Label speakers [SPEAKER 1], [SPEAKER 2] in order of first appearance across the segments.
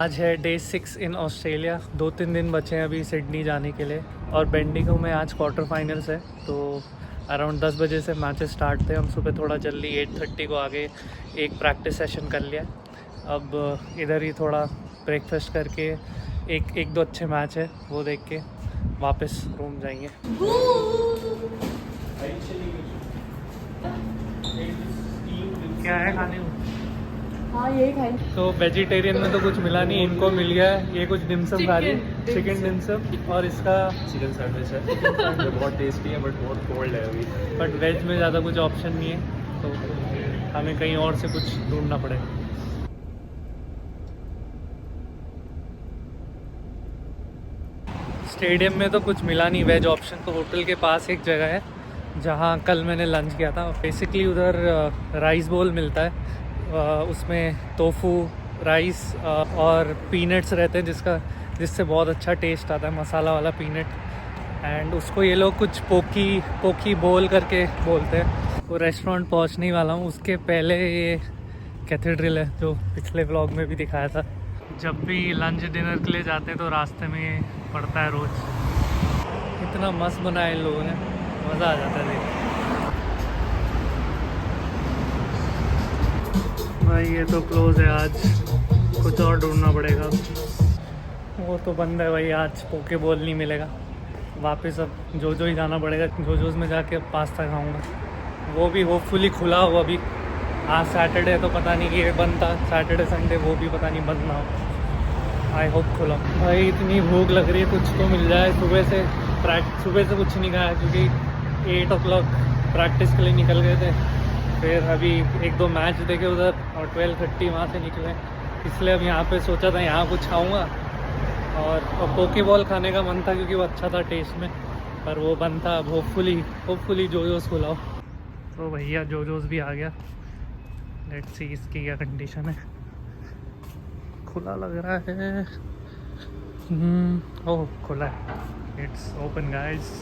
[SPEAKER 1] आज है day 6 in Australia. 2-3 दिन बचे हैं अभी सिडनी जाने के लिए। और बेंडिगो में आज क्वार्टर फाइनल्स है, तो अराउंड 10 बजे से मैचेस स्टार्ट थे। हम सुबह थोड़ा जल्दी 8:30 को आगे एक प्रैक्टिस सेशन कर लिया। अब इधर ही थोड़ा ब्रेकफास्ट करके एक दो अच्छे मैच है वो देख के वापस रूम जाएंगे। क्या है खाने में?
[SPEAKER 2] हाँ यही खाई।
[SPEAKER 1] तो वेजिटेरियन में तो कुछ मिला नहीं, इनको मिल गया है ये कुछ डिमसम खा ली, चिकन डिमसम, और इसका
[SPEAKER 3] चिकन सैंडविच है जो बहुत टेस्टी है बट बहुत कोल्ड है अभी।
[SPEAKER 1] बट वेज में ज़्यादा कुछ ऑप्शन नहीं है, तो हमें कहीं और से कुछ ढूंढना पड़ेगा। स्टेडियम में तो कुछ मिला नहीं वेज ऑप्शन, तो होटल के पास एक जगह है जहाँ कल मैंने लंच किया था। बेसिकली उधर राइस बोल मिलता है, उसमें टोफू राइस और पीनट्स रहते हैं जिससे बहुत अच्छा टेस्ट आता है, मसाला वाला पीनट। एंड उसको ये लोग कुछ पोकी बोल करके बोलते हैं। वो रेस्टोरेंट पहुंचने ही वाला हूँ, उसके पहले ये कैथेड्रल है जो पिछले व्लॉग में भी दिखाया था। जब भी लंच डिनर के लिए जाते हैं तो रास्ते में पड़ता है रोज़। इतना मस्त बनाया इन लोगों ने, मज़ा आ जाता है देख। भाई ये तो क्लोज़ है आज, कुछ और ढूंढना पड़ेगा। वो तो बंद है भाई, आज पोके बोल नहीं मिलेगा। वापस अब जोजो ही जाना पड़ेगा, जोजोज में जाके पास्ता खाऊंगा। वो भी होपफुली खुला हो अभी। आज सैटरडे है तो पता नहीं कि ये बंद था, सैटरडे संडे वो भी पता नहीं बंद ना हो। आई होप खुला। भाई इतनी भूख लग रही है, कुछ तो मिल जाए। सुबह से कुछ नहीं खाया क्योंकि 8 o'clock प्रैक्टिस के लिए निकल गए थे। फिर अभी 1-2 मैच देखे उधर और 12:30 वहाँ से निकले, इसलिए अब यहाँ पे सोचा था यहाँ कुछ खाऊंगा और पोकेबॉल खाने का मन था क्योंकि वो अच्छा था टेस्ट में, पर वो बंद था। अब होपफुली जोजोस खुलाओ। तो भैया जोजोस भी आ गया। लेट्स सी इसकी क्या कंडीशन है। खुला लग रहा है। ओह खुला है। It's open guys.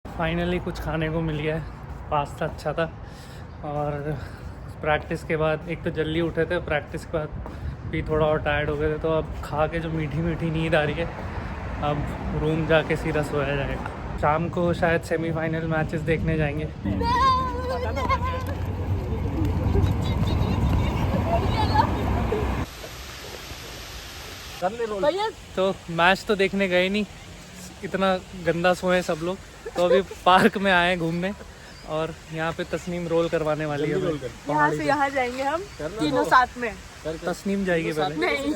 [SPEAKER 1] फाइनली कुछ खाने को मिल गया है। पास्ता अच्छा था, और प्रैक्टिस के बाद एक तो जल्दी उठे थे, प्रैक्टिस के बाद भी थोड़ा और टायर्ड हो गए थे, तो अब खा के जो मीठी मीठी नींद आ रही है, अब रूम जाके सीधा सोया जाएगा। शाम को शायद सेमीफाइनल मैचेस देखने जाएंगे। तो मैच तो देखने गए नहीं, इतना गंदा सोए सब लोग। तो अभी पार्क में आए घूमने, और यहाँ पे तस्नीम रोल करवाने वाली है।
[SPEAKER 2] यहाँ से यहाँ जाएंगे हम तीनों साथ में।
[SPEAKER 1] तस्नीम जाएगी पहले।
[SPEAKER 2] नहीं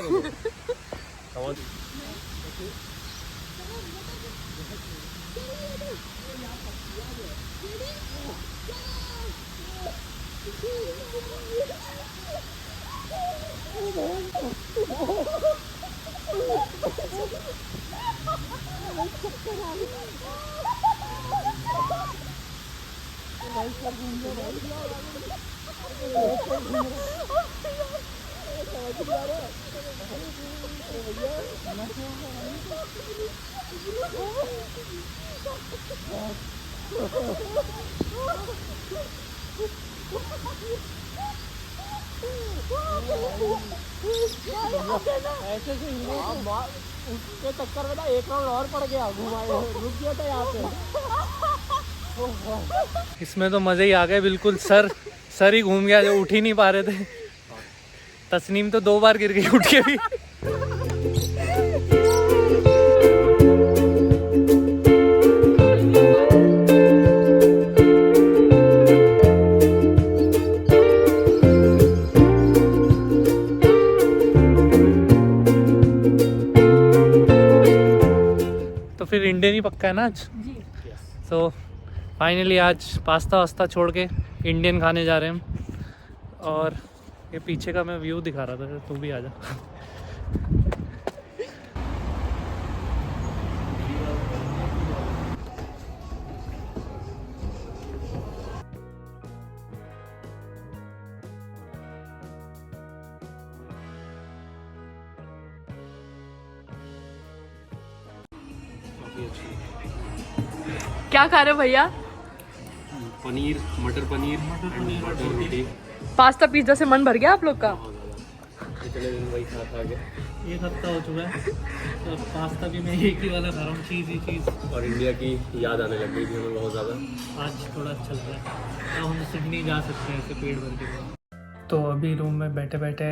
[SPEAKER 4] ऐसे से उसके चक्कर में ना एक राउंड और पड़ गया, घुमाए रुक गया था यहाँ पे।
[SPEAKER 1] इसमें तो मज़े ही आ गए बिल्कुल। सर ही घूम गया, जो उठ ही नहीं पा रहे थे। तस्नीम तो 2 बार गिर गई उठ के भी। तो फिर इंडियन ही पक्का है ना आज। तो फाइनली आज पास्ता वास्ता छोड़ के इंडियन खाने जा रहे हैं हम। और ये पीछे का मैं व्यू दिखा रहा था, तू भी आ जा।
[SPEAKER 2] क्या खा रहे हो भैया?
[SPEAKER 3] पनीर, मटर पनीर एंड मटर रोटी।
[SPEAKER 2] पास्ता पिज्जा से मन भर गया आप लोग का?
[SPEAKER 3] इतने दिन वही खा खा के
[SPEAKER 1] 1 हफ्ता हो चुका है, तो पास्ता भी मैं एक ही वाला खा रहा हूँ, चीज़ ही चीज़।
[SPEAKER 3] और इंडिया की याद आने लग गई थी हमें बहुत ज़्यादा।
[SPEAKER 1] आज थोड़ा अच्छा लग रहा है। अब हम सिडनी जा सकते हैं ऐसे पेट भर के। तो अभी रूम में बैठे बैठे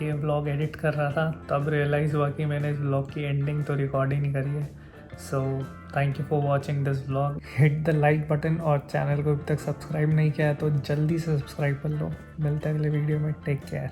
[SPEAKER 1] ये व्लॉग एडिट कर रहा था, तब रियलाइज़ हुआ कि मैंने इस व्लॉग की एंडिंग तो रिकॉर्ड ही नहीं करी है। So thank you for watching this vlog. Hit the like button, और चैनल को अभी तक सब्सक्राइब नहीं किया है तो जल्दी से सब्सक्राइब कर लो। मिलते हैं अगले वीडियो में। Take care.